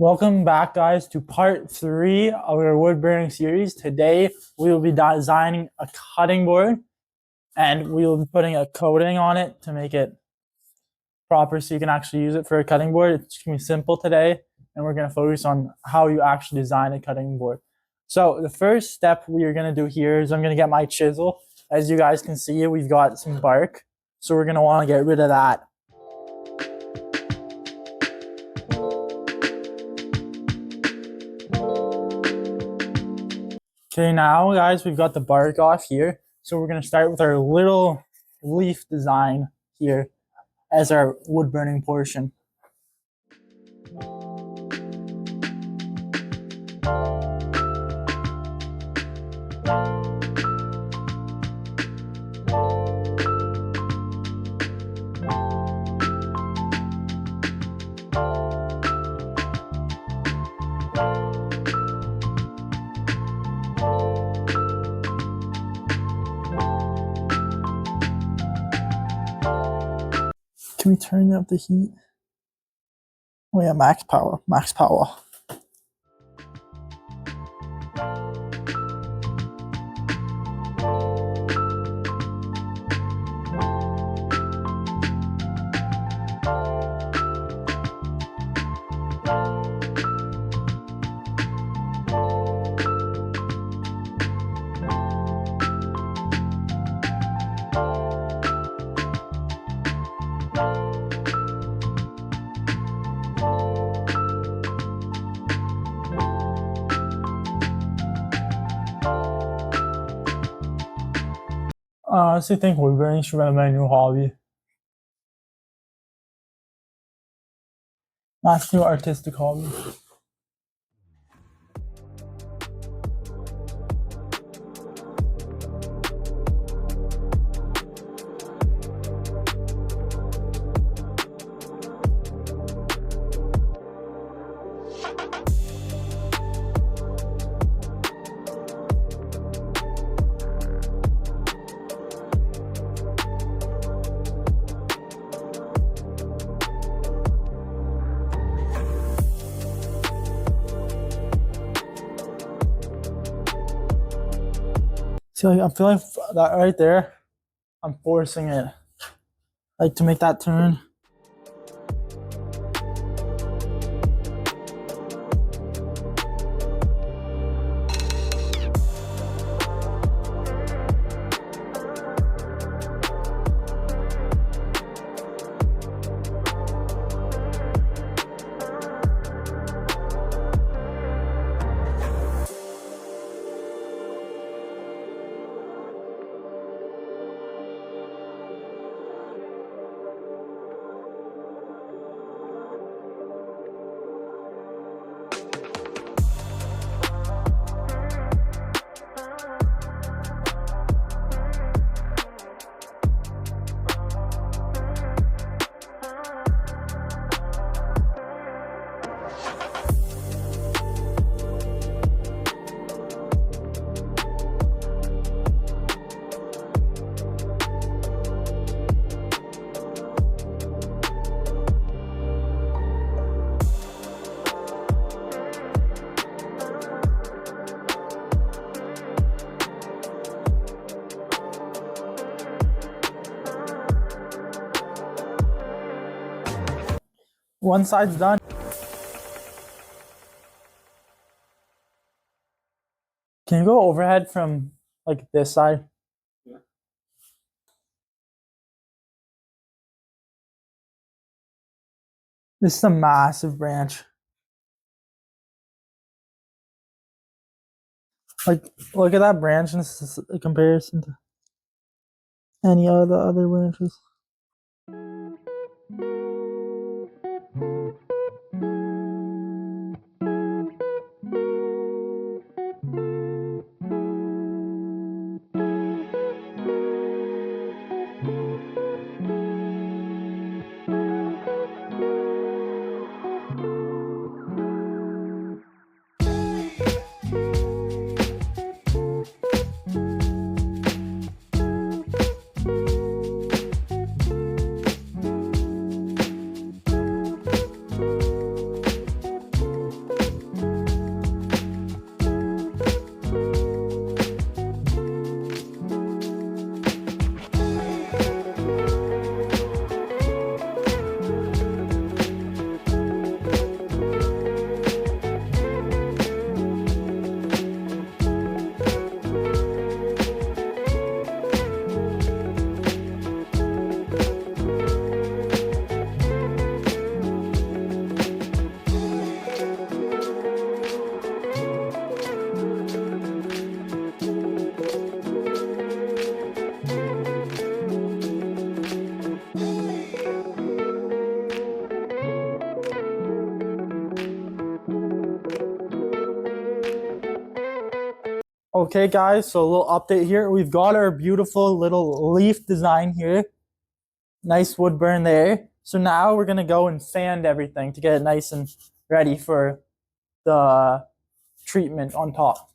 Welcome back, guys, to part 3 of our wood burning series. Today, we will be designing a cutting board, and we will be putting a coating on it to make it proper so you can actually use it for a cutting board. It's going to be simple today, and we're going to focus on how you actually design a cutting board. So the first step we are going to do here is I'm going to get my chisel. As you guys can see, we've got some bark, so we're going to want to get rid of that. Okay, now guys, we've got the bark off here. So we're going to start with our little leaf design here as our wood burning portion. Can we turn up the heat? Oh yeah, max power, max power. I honestly think woodburning should be my new hobby. That's new artistic hobby. See, like, I'm feeling that right there. I'm forcing it, like, to make that turn. One side's done. Can you go overhead from like this side? Yeah. This is a massive branch. Like, look at that branch in comparison to any of the other branches. Okay guys, so a little update here. We've got our beautiful little leaf design here. Nice wood burn there. So now we're gonna go and sand everything to get it nice and ready for the treatment on top.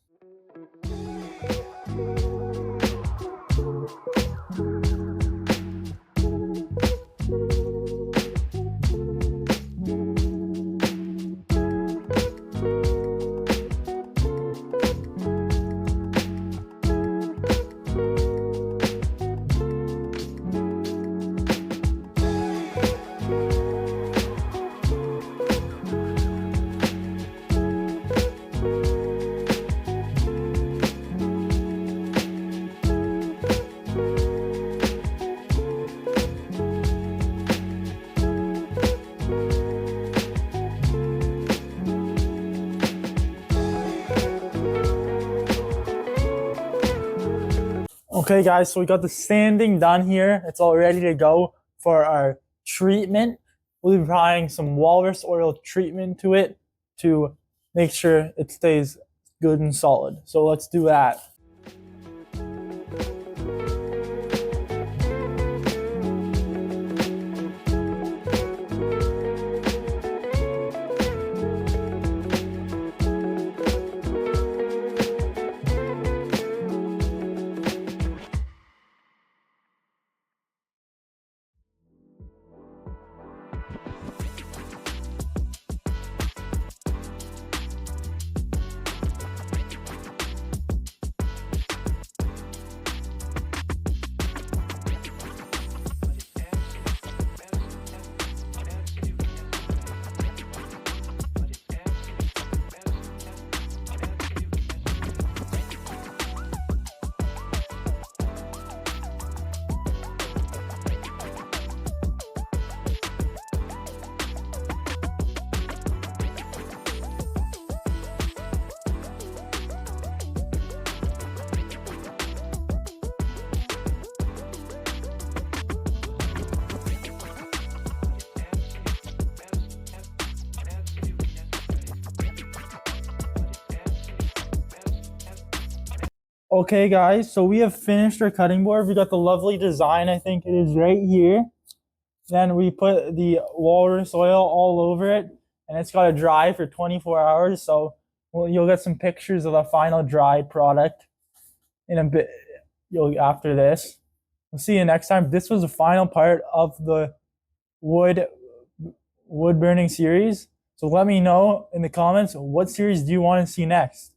Okay guys, so we got the sanding done here. It's all ready to go for our treatment. We'll be applying some walrus oil treatment to it to make sure it stays good and solid. So let's do that. Okay guys, so we have finished our cutting board. We got the lovely design, I think it is right here. Then we put the walrus oil all over it, and it's got to dry for 24 hours. So you'll get some pictures of the final dried product in a bit. After this, we'll see you next time. This was the final part of the wood burning series. So let me know in the comments, what series do you want to see next?